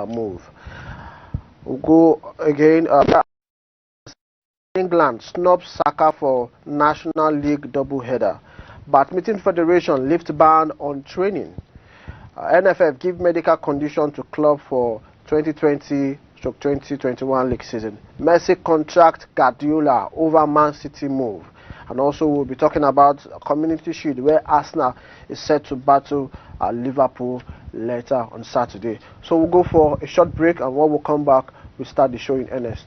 move. We'll go again. England snubs Saka for National League doubleheader. Badminton Federation lifts ban on training. NFF give medical condition to club for 2020-2021 league season. Messi contract Guardiola over Man City move. And also we'll be talking about Community Shield, where Arsenal is set to battle Liverpool later on Saturday. So we'll go for a short break, and when we'll come back, we'll start the show in earnest.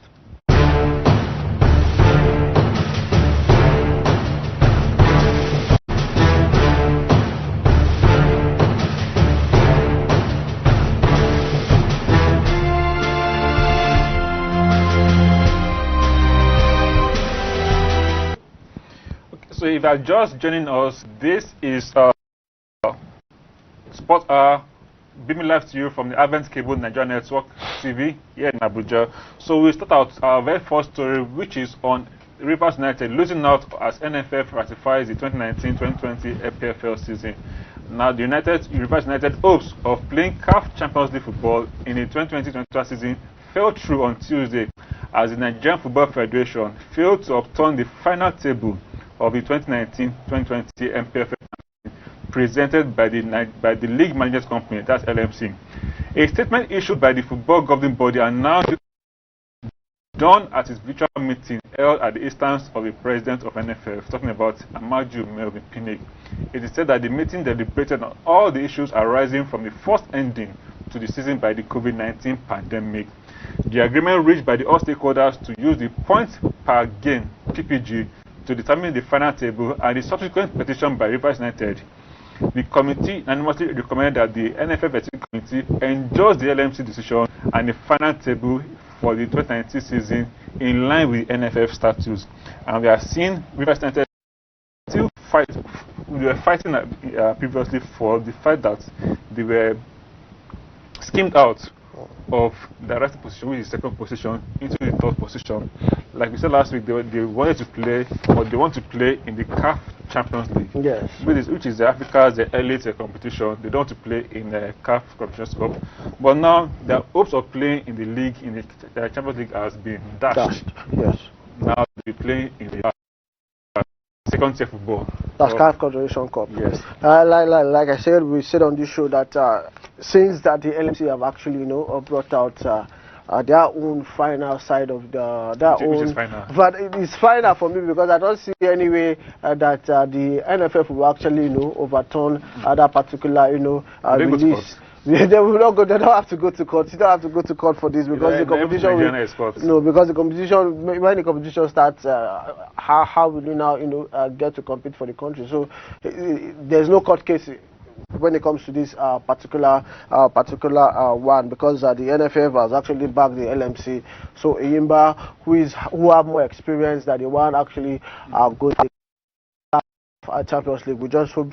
So if you are just joining us, this is Sport Hour, beaming live to you from the Advent Cable Nigeria Network TV here in Abuja. So we start out our very first story, which is on Rivers United losing out as NFF ratifies the 2019-2020 FPFL season. Now the Rivers United hopes of playing CAF Champions League football in the 2020-2021 season fell through on Tuesday as the Nigerian Football Federation failed to upturn the final table of the 2019-2020 MPFL presented by the League Managers Company, that's LMC. A statement issued by the football governing body announced done at its virtual meeting held at the instance of the president of NFF, talking about Amaju Melvin Pinnick. It is said that the meeting deliberated on all the issues arising from the first ending to the season by the COVID-19 pandemic. The agreement reached by the all stakeholders to use the points per game (PPG) to determine the final table and the subsequent petition by Rivers United. The committee unanimously recommended that the NFF Vetting Committee endorse the LMC decision and the final table for the 2019 season in line with NFF statutes. And we are seeing Rivers United still fight. We were fighting previously for the fact that they were skimmed out of the right position, which is second position, into the third position. Like we said last week, they wanted to play, or they want to play in the CAF Champions League, yes, which is Africa's elite competition. They don't want to play in the CAF Competitions Cup, but now their hopes of playing in the league, in the Champions League, has been dashed. Yes. Now they'll be playing in the second tier football. That's CAF Confederation Cup. Yes. Like I said, we said on this show that since that the LMC have actually, brought out their own final side of Which is final. But it is final for me because I don't see any way that the NFF will actually, overturn that particular, release. They will not go. They don't have to go to court. You don't have to go to court for this because the competition. Because the competition, when the competition starts, how will you now, get to compete for the country? So there's no court case when it comes to this particular one, because the NFF has actually backed the LMC. So Iyimba, who have more experience than the one actually going to Champions League. We just hope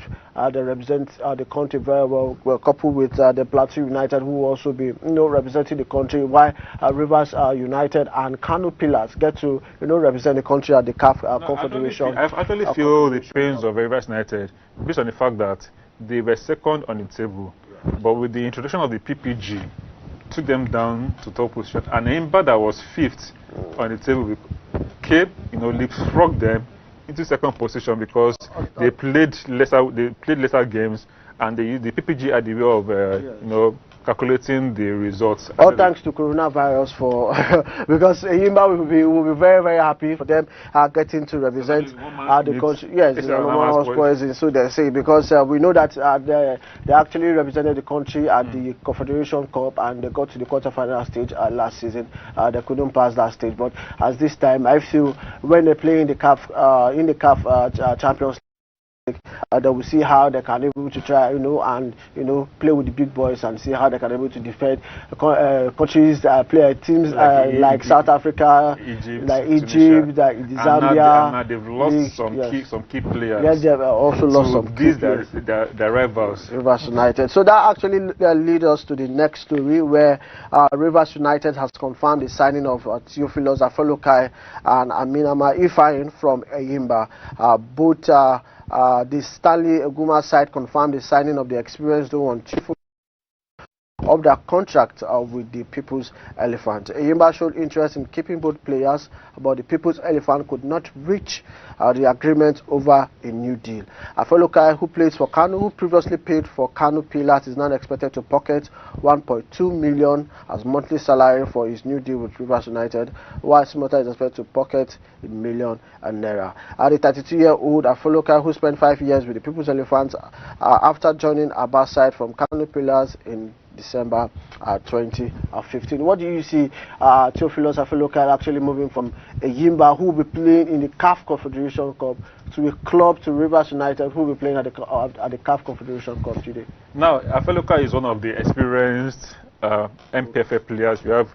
they represent the country very well. We're coupled with the Plateau United, who will also be representing the country, while Rivers United and Kano Pillars get to represent the country at the CAF Confederation. I actually feel the pains of Rivers United based on the fact that they were second on the table, but with the introduction of the PPG, took them down to top position, and Iyimba that was fifth on the table came, leapfrogged them into second position because they played lesser games, and they used the PPG at the way of calculating the results. All thanks to coronavirus for because Iyimba will be very, very happy for them getting to represent the country. Yes, poison, so they say, because we know that they actually represented the country at the Confederation Cup and they got to the quarterfinal stage last season. They couldn't pass that stage, but as this time, I feel when they play in the CAF Champions League, they will see how they can be able to try, and play with the big boys and see how they can be able to defend countries that play teams like South Africa, Egypt, like Zambia. And they've lost some key players. Yes, they have also lost some key players. Their rivals. Rivers United. So that actually leads us to the next story, where Rivers United has confirmed the signing of Theophilus Afolukai and Aminama Ifeanyi from Iyimba. Both the Stanley Eguma side confirmed the signing of the experienced one, of their contract with the People's Elephant. Eyimba showed interest in keeping both players, but the People's Elephant could not reach the agreement over a new deal. Afolukai, who plays for Kano, who previously paid for Kano Pillars, is now expected to pocket 1.2 million as monthly salary for his new deal with Rivers United, while Smota is expected to pocket a million naira. The 32-year-old Afolukai, who spent 5 years with the People's Elephant after joining Abba's side from Kano Pillars in December 2015. What do you see Theophilus Afolukai actually moving from Eyimba, who will be playing in the CAF Confederation Cup, to a club, to Rivers United, who will be playing at the CAF Confederation Cup today? Now, Afolukai is one of the experienced MPFA players we have.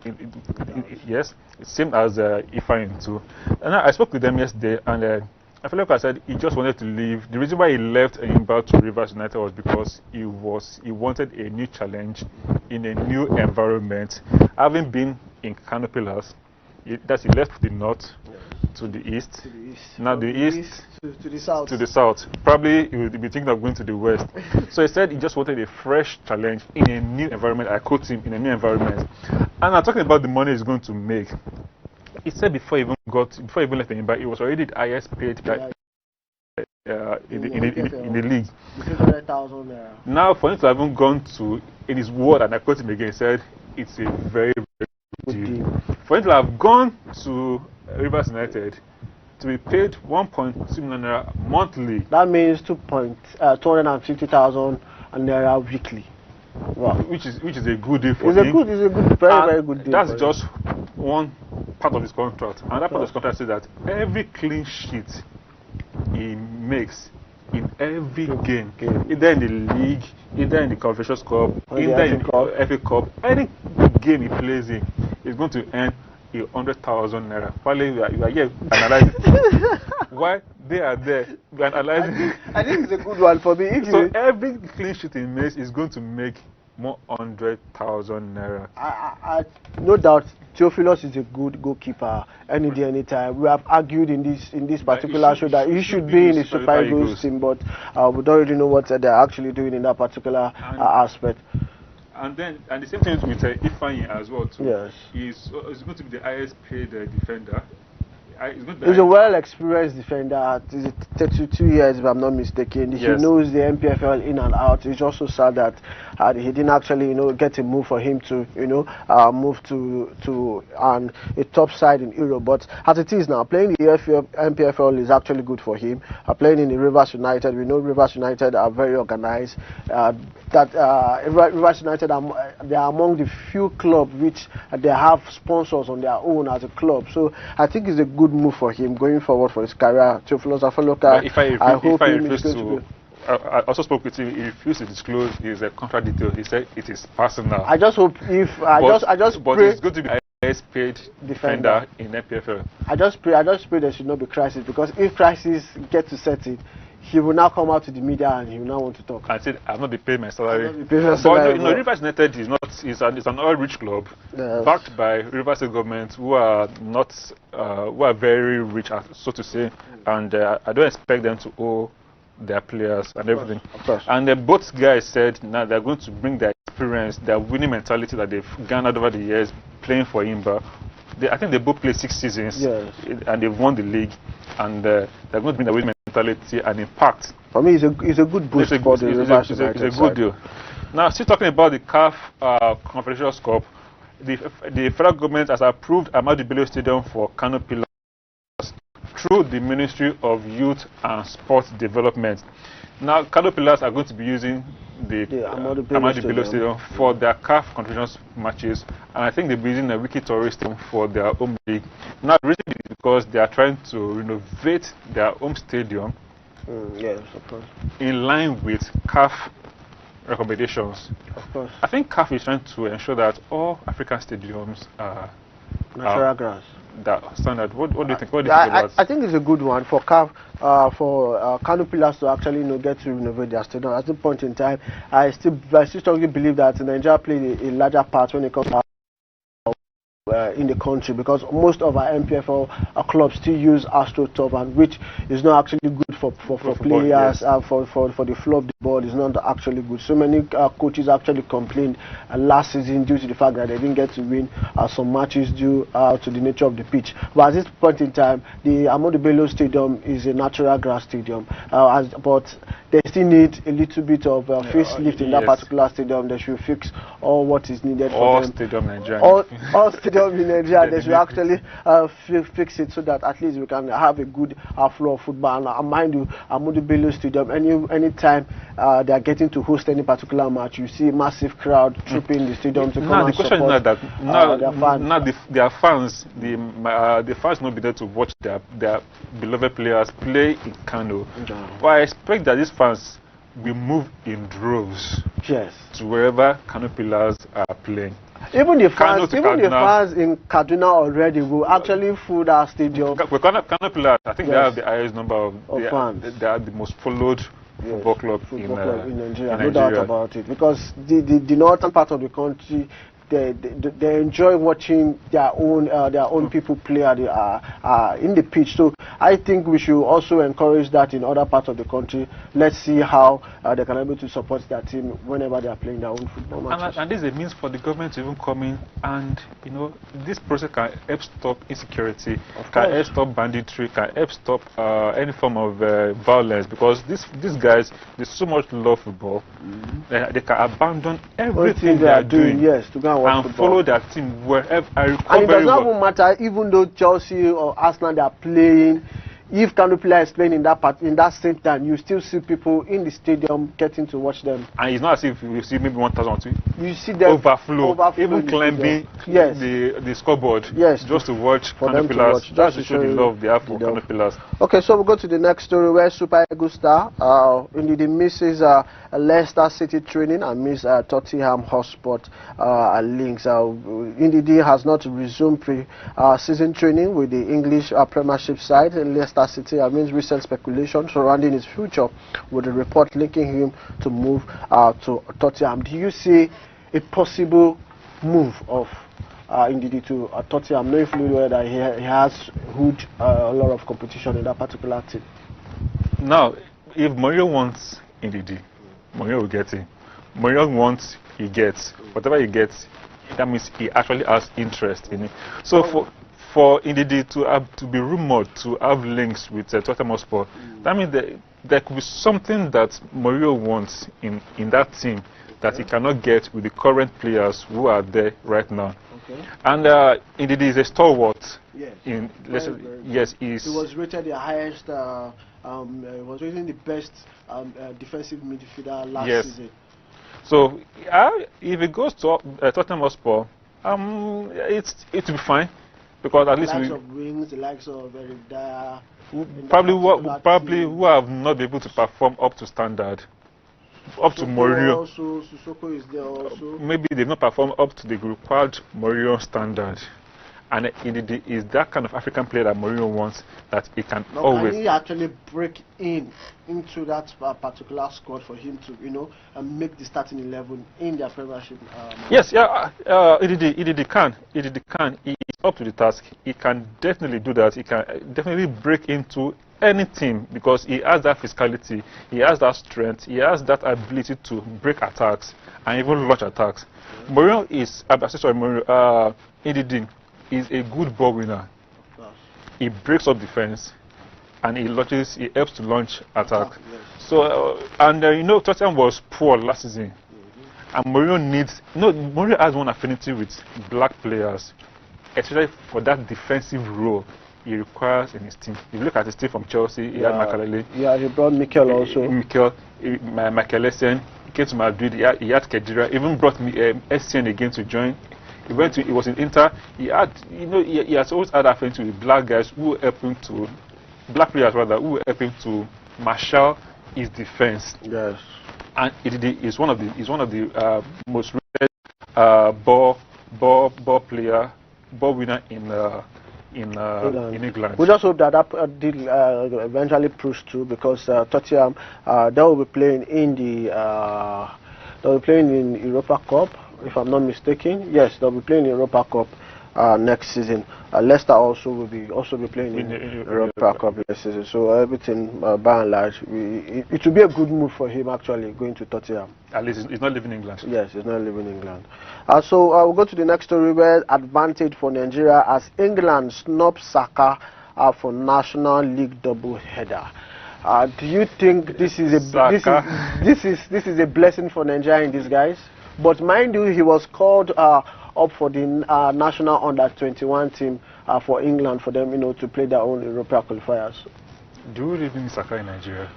Yes, same as Ifeanyi too. And I spoke with them yesterday, and Afolukai said he just wanted to leave. The reason why he left Eyimba to Rivers United was because he wanted a new challenge in a new environment. Having been in Kano Pillars, he left the north to the east. Now the east to the south. To the south. Probably he would be thinking of going to the west. So he said he just wanted a fresh challenge in a new environment. I quote him, in a new environment. And I'm talking about the money he's going to make. He said before he even left Eyimba, he was already the highest paid guy in the league. 600,000. Now, for him to have even gone to, in his word, and I quote him again, he said it's a very, very good deal. For him to have gone to Rivers United to be paid 1.2 million naira monthly. That means 250,000 naira weekly. Wow. Which is a good deal for him. It's a good, very good deal. That's just one part of his contract. Another part of his contract says that every clean sheet he makes in every game, either in the league, either in the Confederations Cup, either in the FA Cup, any game he plays in, he's going to earn 100,000 naira. Probably you are here analyzing why they are there. We are analyzing. I think it's a good one for me. So every clean sheet he makes is going to make more 100,000 naira. I no doubt Theophilus is a good goalkeeper any day, anytime. We have argued in this particular show that he should be in the Super Eagles team, but we don't really know what they're actually doing in that particular aspect. And the same thing with Ifeanyi as well too. Yes. He's going to be the highest paid defender. He's a well-experienced defender. He's 32 years, if I'm not mistaken. He knows the MPFL in and out. It's also sad that he didn't actually, get a move for him to, move to a top side in Europe. But as it is now, playing the MPFL is actually good for him. Playing in the Rivers United, we know Rivers United are very organized. Rivers United they are among the few clubs which they have sponsors on their own as a club. So I think it's a good move for him going forward for his career. Theophilus Afolukai, I hope he refused to. I also spoke with him. He refused to disclose his contract details. He said it is personal. I just hope but he's going to be the highest paid defender in MPFL. I just pray there should not be crisis, because if crisis gets to set it, he will now come out to the media and he will now want to talk. I said, I'm not be paid my salary. But Rivers United is an oil-rich club, backed by Rivers State government, who are very rich, so to say, and I don't expect them to owe their players and everything. Of course. And both guys said now they're going to bring their experience, their winning mentality that they've garnered over the years playing for Imba. I think they both played 6 seasons, and they've won the league, and they're going to bring their winning mentality and impact. For me, it's a good boost for the Rivers United. It's a good deal. Now, still talking about the CAF Confederations Cup, the federal government has approved Ahmadu Bello Stadium for Kano Pillars through the Ministry of Youth and Sports Development. Now, Kano Pillars are going to be using the Ahmadu Bello Stadium for their CAF Confederations matches, and I think they'll be using the Wiki Tourist Stadium for their home league. Now, the reason is because they are trying to renovate their home stadium yes, of course, in line with CAF recommendations. Of course. I think CAF is trying to ensure that all African stadiums are natural grass. That standard. What do you think? What do you think about? I think it's a good one for CAF, for Kano Pillars to actually get to renovate their stadium. At this point in time, I still strongly believe that Nigeria played a larger part when it comes to in the country, because most of our MPFL clubs still use AstroTurf, and which is not actually good for players, yes. For the flow of the ball is not actually good. So many coaches actually complained last season due to the fact that they didn't get to win some matches due to the nature of the pitch. But at this point in time, the Ahmadu Bello Stadium is a natural grass stadium, but they still need a little bit of facelift in that particular stadium. They should fix all what is needed for them. Stadium Nigeria. All stadium in Nigeria, they should actually fix it so that at least we can have a good flow of football. And mind you, Ahmadu Bello Stadium, anytime they are getting to host any particular match, you see massive crowd trooping the stadium to come and support their fans. Now their fans, the fans not be there to watch their beloved players play in Kano. But I expect that these fans will move in droves to wherever Kano players are playing. Even the fans in Kaduna already will actually fill that stadium. Kano players, I think they have the highest number of fans. They are the most followed football club in Nigeria. No doubt about it, because the northern part of the country, they enjoy watching their own people play in the pitch. So I think we should also encourage that in other parts of the country. Let's see how they can be able to support their team whenever they are playing their own football matches. And this is a means for the government to even come in, and this process can help stop insecurity, can help stop banditry, can help stop any form of violence, because these guys, they so much love football. They can abandon everything they are doing, to go and football. Follow that team wherever. And it does not even matter, even though Chelsea or Arsenal they are playing. If Kano player is playing in that same time, you still see people in the stadium getting to watch them. And it's not as if you see maybe 1,000 or 2. You see them overflow even climbing the scoreboard, just to watch Kano players. Just to show the love they have for Kano players. Okay, so we'll go to the next story where Super Eagles star indeed misses Leicester City training and miss Tottenham Hotspur links. Indeed, he has not resumed pre-season training with the English Premiership side. Leicester City amidst recent speculation surrounding his future, with a report linking him to move to Tottenham. Do you see a possible move of Ndidi to Tottenham, knowing fully well that he has hood a lot of competition in that particular team? Now, if Mourinho wants Ndidi, Mourinho will get him. Mourinho wants, he gets. Whatever he gets, that means he actually has interest in it. So for Ndidi to be rumored to have links with Tottenham Hotspur, that means there could be something that Mourinho wants in that team that he cannot get with the current players who are there right now. And Ndidi is a stalwart. He was rated the highest. Was rated the best defensive midfielder last season. So if it goes to Tottenham Hotspur, it will be fine. Because at least the likes of Eric Dyer, probably who have not been able to perform up to standard, up to Mourinho. Sissoko is there also. Maybe they've not performed up to the required Mourinho standard. And it is that kind of African player that Mourinho wants, that he can always. Can he actually break into that particular squad for him to, make the starting 11 in their Premiership? Yes, Ndidi can. He is up to the task. He can definitely do that. He can definitely break into any team, because he has that physicality, he has that strength, he has that ability to break attacks and even launch attacks. Mourinho is, Ndidi is a good ball winner. He breaks up defense and he helps to launch attack. So Tottenham was poor last season, and Mourinho Mourinho has one affinity with black players, especially for that defensive role he requires in his team. If you look at his team from Chelsea, he had Makelele. Yeah, he brought Mikel also. Mikel Essien. He came to Madrid. He had Kedira. Even brought Essien again to join. He was in Inter. He has always had affinity with black guys who help him to, black players rather, who help him to marshal his defense. Yes. And is one of the most rated ball winner in England. We just hope that deal eventually proves true, because Tottenham they will be playing in the Europa Cup, if I'm not mistaken. Yes, they'll be playing in Europa Cup next season. Leicester also will be playing in Europa Cup next season. So everything, by and large, it will be a good move for him actually going to Tottenham. At least he's not leaving England. Yes, he's not leaving England. So we'll go to the next story where advantage for Nigeria as England snubs Saka for National League double header. Do you think this is a blessing for Nigeria in disguise? But mind you, he was called up for the national under-21 team for England for them, to play their own European qualifiers. Do we really need Saka in Nigeria?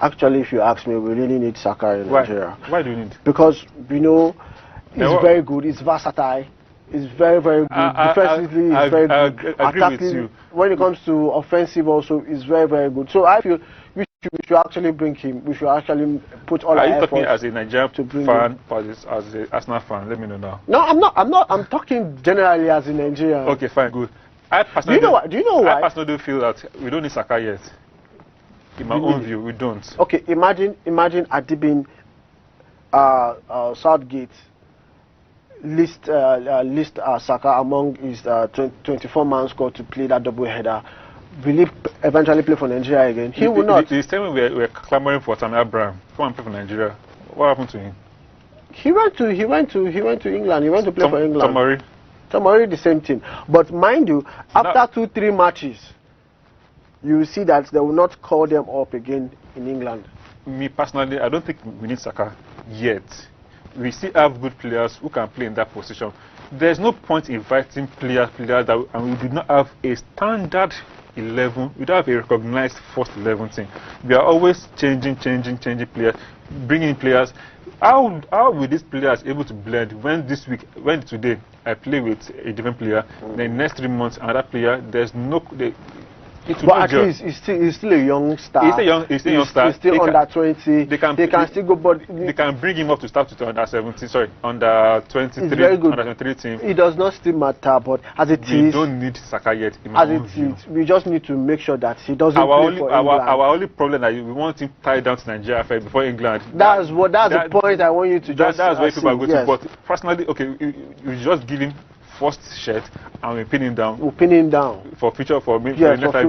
Actually, if you ask me, we really need Saka in Nigeria. Why do we need? Because he's very good. He's versatile. He's very, very good. Defensively, he's very good. I agree with you. When it comes to offensive, also, he's very, very good. So I feel we should actually bring him. We should actually put all our efforts. Are you talking as a Nigerian fan or as an Arsenal fan? Let me know now. No, I'm not. I'm talking generally as a Nigerian. Okay, fine, good. I personally do you know why? I personally feel that we don't need Saka yet. In my own view, we don't. Okay, imagine Adibin, Southgate list Saka among his 24-man squad to play that double header. Will he eventually play for Nigeria again? He will not. The same way we're clamoring for Tammy Abraham. Come and play for Nigeria. What happened to him? He went to England. He went to play for England. Tomori, the same thing. But mind you, after 2-3 matches, you will see that they will not call them up again in England. Me personally, I don't think we need Saka yet. We still have good players who can play in that position. There's no point inviting players that, and we do not have a standard 11. We don't have a recognized first 11 team. We are always changing players, bringing players. How will these players able to blend when today I play with a different player, then next 3 months another player? There's no. But at least he's still a young star. He's still a young star. He's still under 20. They can still go, but they can bring him up to start with the under 17. Sorry, under 23, under 23 team. It does not still matter, but as it is, we don't need Saka yet. As it is, we just need to make sure that he doesn't play for England. Our only problem is we want him tied down to Nigeria before England. That's the point I want you to just. That's where people are going to. But personally, okay, you just give him first shirt and we pin him down. We'll pin him down for future for me. Yes, for the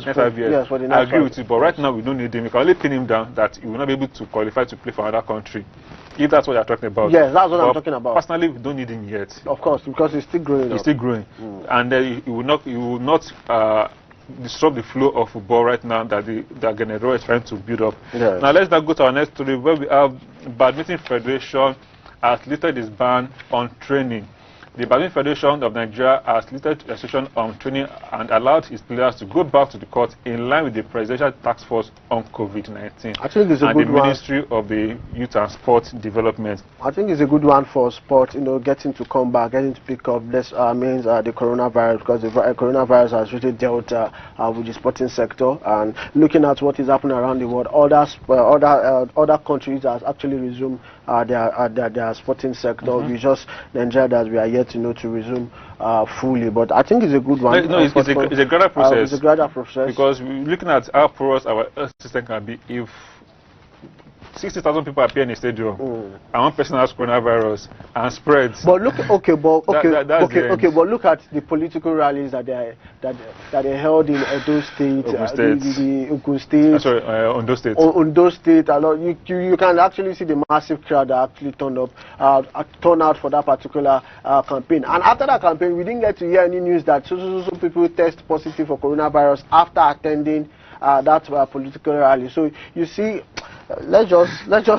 next 5 years. Yes, for the next I agree with you, but right now we don't need him. We can only pin him down that he will not be able to qualify to play for another country. If that's what you're talking about. Yes, that's what I'm talking about. Personally, we don't need him yet. Of course, because he's still growing. He's still growing, and he will not disrupt the flow of football right now that the Genero is trying to build up. Yes. Now let's now go to our next story where we have Badminton Federation has lifted its ban on training. The Badminton Federation of Nigeria has lifted restriction on training and allowed its players to go back to the court in line with the Presidential Task Force on COVID-19 I think it's a good the Ministry of the Youth and Sport Development. I think it's a good one for sport, getting to come back, getting to pick up. This means the coronavirus, because the coronavirus has really dealt with the sporting sector. And looking at what is happening around the world, other countries have actually resumed their sporting sector. We just Nigeria that we are yet to resume fully, but I think it's a good one. No, it's a gradual process. It's a gradual process because we're looking at how porous our system can be if 60,000 people appear in a stadium and one person has coronavirus and spreads. But look, but look at the political rallies that they held in Edo State, Ogun State. Ondo State. Ondo State. You can actually see the massive crowd that actually turned out for that particular campaign. And after that campaign, we didn't get to hear any news that so people test positive for coronavirus after attending that political rally. So you see, let's not go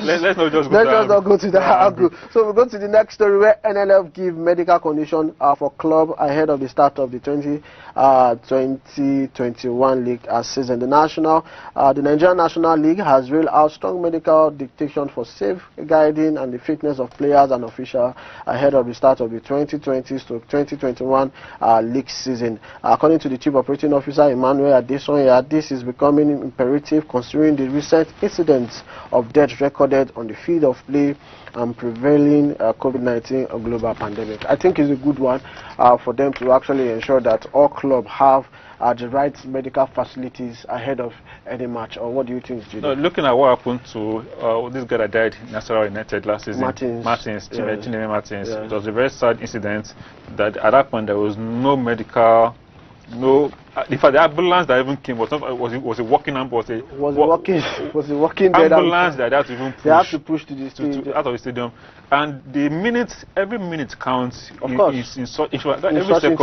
to that angle. So we go to the next story where NLF give medical condition for club ahead of the start of the 2021 league season. The Nigerian National League has rolled out strong medical dictation for safeguarding and the fitness of players and officials ahead of the start of the 2020-2021 league season. According to the Chief Operating Officer Emmanuel Adesonya, this is becoming imperative considering the recent incidents cases of deaths recorded on the field of play and prevailing COVID-19 global pandemic. I think it's a good one for them to actually ensure that all clubs have the right medical facilities ahead of any match. Or what do you think, Judy? No, looking at what happened to this guy that died in Nasarawa United last season, Martins, Chineme Martins, yeah. It was a very sad incident. That at that point there was no medical, in fact the ambulance that even came was a walking ambulance. Was a walking ambulance that they had to even push. They have to push to the stadium. Out of the stadium, and every minute counts. Of course. Every second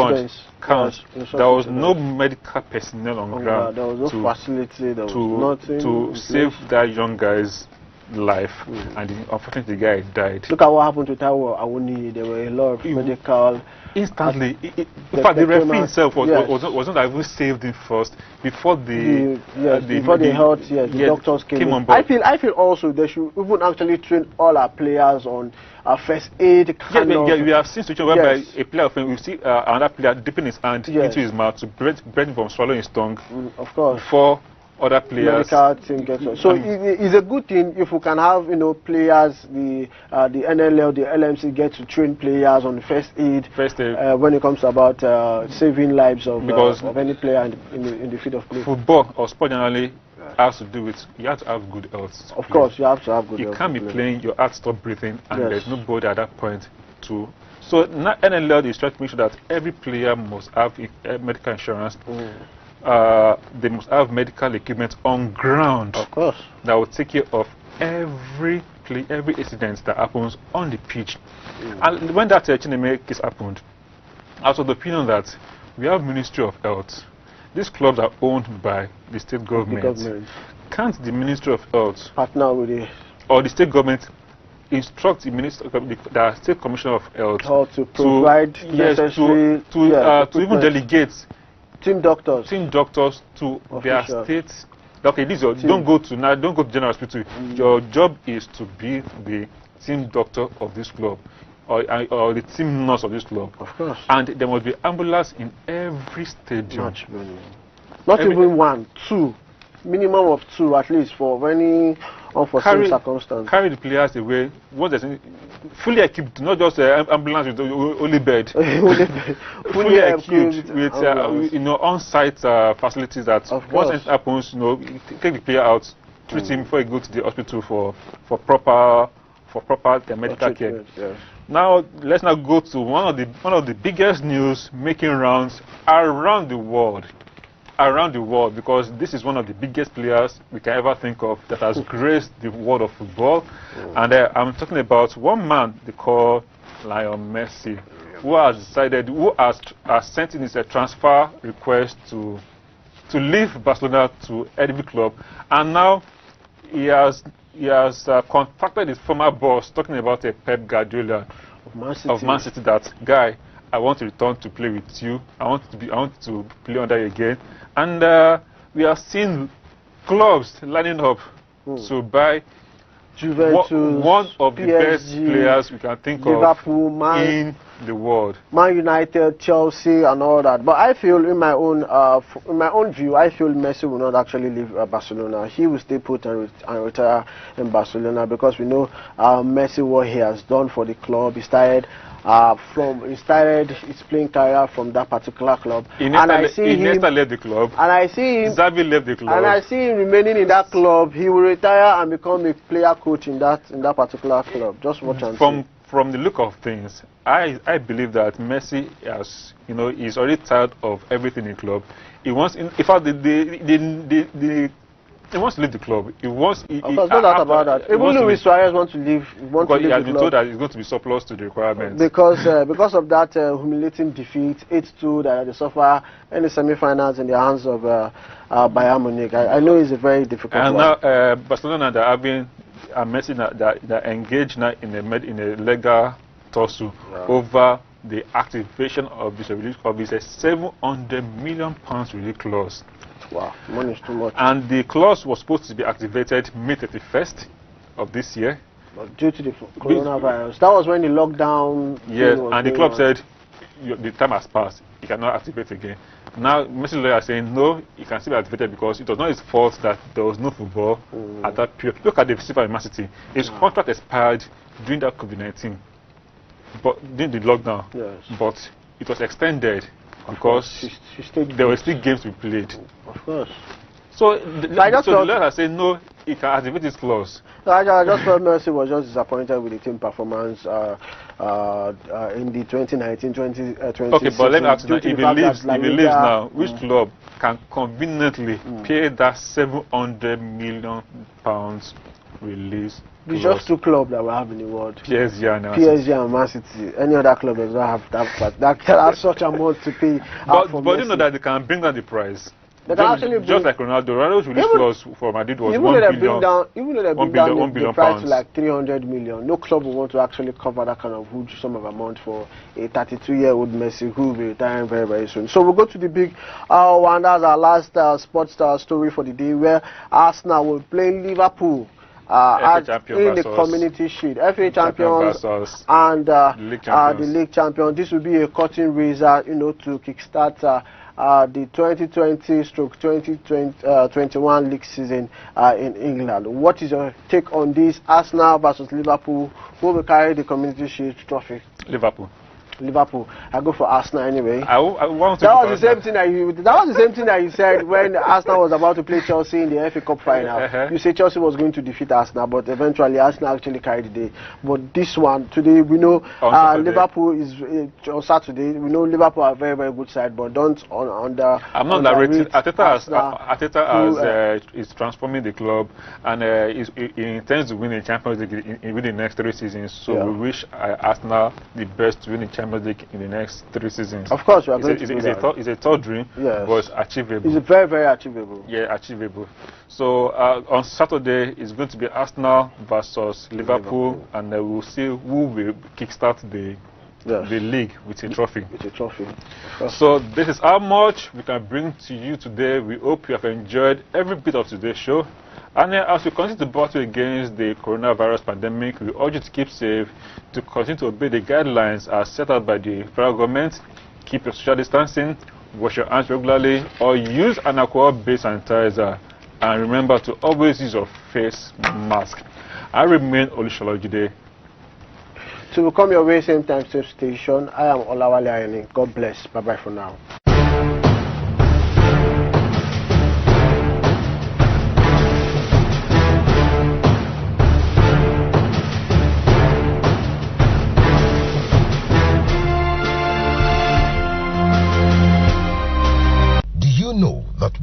counts. Yes, there was no medical personnel on ground. There was no facility. There was nothing to save that young guy's life, and unfortunately the guy died. Look at what happened to Taiwo Awoniyi. There were a lot of medical. Instantly, in fact, the referee himself wasn't even saved him first before the doctors came on board. I feel also they should even actually train all our players on first aid. We have seen situations whereby a player, we see another player dipping his hand into his mouth to prevent him from swallowing his tongue. Of course. Before other players. So it's a good thing if we can have players, the NLL, the LMC get to train players on first aid when it comes about saving lives of any player in the field of play. Football or sport generally has to do with you have to have good health. Of course, you have to have good health. You can't be playing, your heart stop breathing, and there's nobody at that point to. So NLL is trying to make sure that every player must have medical insurance. They must have medical equipment on ground, of course, that will take care of every incident that happens on the pitch. And when that Chineme case happened, I was of the opinion that we have Ministry of Health. These clubs are owned by the state government. Can't the Ministry of Health partner with the state government instruct the state commissioner of health to provide necessary to even delegate team doctors to their states? Okay, don't go to general hospital. Your job is to be the team doctor of this club, or the team nurse of this club. Of course. And there must be ambulance in every stadium. Not even one, two, minimum of two at least for any unforeseen circumstance. Carry the players away. What does fully equipped, not just ambulance with only bed. Fully equipped with on-site facilities that once it happens, take the player out, treat him before he goes to the hospital for proper medical care. Yes. Now let's now go to one of the biggest news making rounds around the world. Because this is one of the biggest players we can ever think of that has graced the world of football. And I'm talking about one man they call Lionel Messi, who has sent in his transfer request to leave Barcelona to every club, and now he has contacted his former boss, talking about Pep Guardiola of Man City, that guy, I want to return to play with you. I want to play under you again. And we are seeing clubs lining up to buy Juventus, one of the best players we can think Liverpool, of in the world. Man United, Chelsea, and all that. But I feel, in my own view, I feel Messi will not actually leave Barcelona. He will stay put and retire in Barcelona, because we know Messi, what he has done for the club. He started his playing career from that particular club. Iniesta left the club. And I see him. Xavi left the club. And I see him remaining in that club. He will retire and become a player coach in that particular club. Just watch and see. From the look of things, I believe that Messi has, he's already tired of everything in the club. He wants, in fact, he wants to leave the club. Of course, no doubt about that. Even Luis Suarez wants to leave. He has been told that he's going to be surplus to the requirements. Because of that humiliating defeat, 8-2 that they suffer in the semi-finals in the hands of Bayern Munich. I know it's a very difficult one. And now Barcelona, they're having Messi that engaged now in a legal tussle over the activation of this release of his £700 million release clause. Wow, money is too much. And the clause was supposed to be activated May 31st of this year. But due to the coronavirus, that was when the lockdown. Yes, and the club said the time has passed. You cannot activate again. Now, Messi lawyer are saying no, it can still be activated because it was not his fault that there was no football at that period. Look at the FIFA in Man City. His contract expired during that COVID-19, but during the lockdown. Yes. But it was extended because there were still games to be played. Of course. So the lawyers are saying no, it can activate this clause. I just felt Messi was just disappointed with the team performance in the 2019-2020 Okay, but let me ask you now, if he leaves now, which club can conveniently pay that £700 million release? It's just two clubs that we have in the world. PSG and Man City. Any other club does not have that has such amount to pay. But you know that they can bring down the price. Just like Ronaldo's release clause for Madrid was even though they bring down the price to like 300 million, no club will want to actually cover that kind of huge sum of amount for a 32-year-old Messi who will be retiring very, very soon. So we'll go to the big one. That's our last sports story for the day, where Arsenal will play Liverpool in the Community Shield. FA champions and the league champions. This will be a curtain raiser, to kickstart the 2020/2021 league season in England. What is your take on this? Arsenal versus Liverpool. Who will carry the Community Shield trophy? Liverpool. I go for Arsenal anyway. I want to. That was the same thing that you said when Arsenal was about to play Chelsea in the FA Cup final. You said Chelsea was going to defeat Arsenal, but eventually Arsenal actually carried the day. But this one today, we know Liverpool is on Saturday. We know Liverpool are a very, very good side, but don't I'm not narrating. Arteta is transforming the club, and he intends to win the Champions League within the next 3 seasons. So we wish Arsenal the best to win the Champions League in the next 3 seasons. Of course, we are going to do that. It's a tall dream, but it's achievable. It's very, very achievable. Yeah, achievable. So on Saturday, it's going to be Arsenal versus Liverpool, and we'll see who will kickstart the league with a trophy. So this is how much we can bring to you today. We hope you have enjoyed every bit of today's show. And as we continue to battle against the coronavirus pandemic, we urge you to keep safe, to continue to obey the guidelines as set out by the federal government. Keep your social distancing, wash your hands regularly, or use an alcohol-based sanitizer. And remember to always use your face mask. I remain Olusolojide. To come your way, same time, same station, I am Olawale Ayeni. God bless. Bye-bye for now.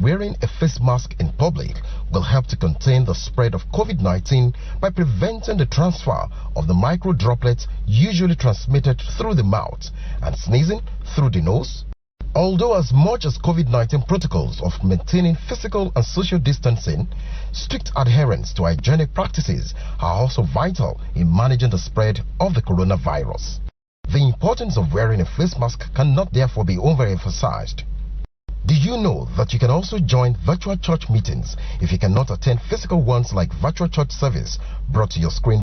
Wearing a face mask in public will help to contain the spread of COVID-19 by preventing the transfer of the micro droplets usually transmitted through the mouth and sneezing through the nose. Although as much as COVID-19 protocols of maintaining physical and social distancing, strict adherence to hygienic practices are also vital in managing the spread of the coronavirus. The importance of wearing a face mask cannot therefore be overemphasized. Do you know that you can also join virtual church meetings if you cannot attend physical ones like virtual church service brought to your screen?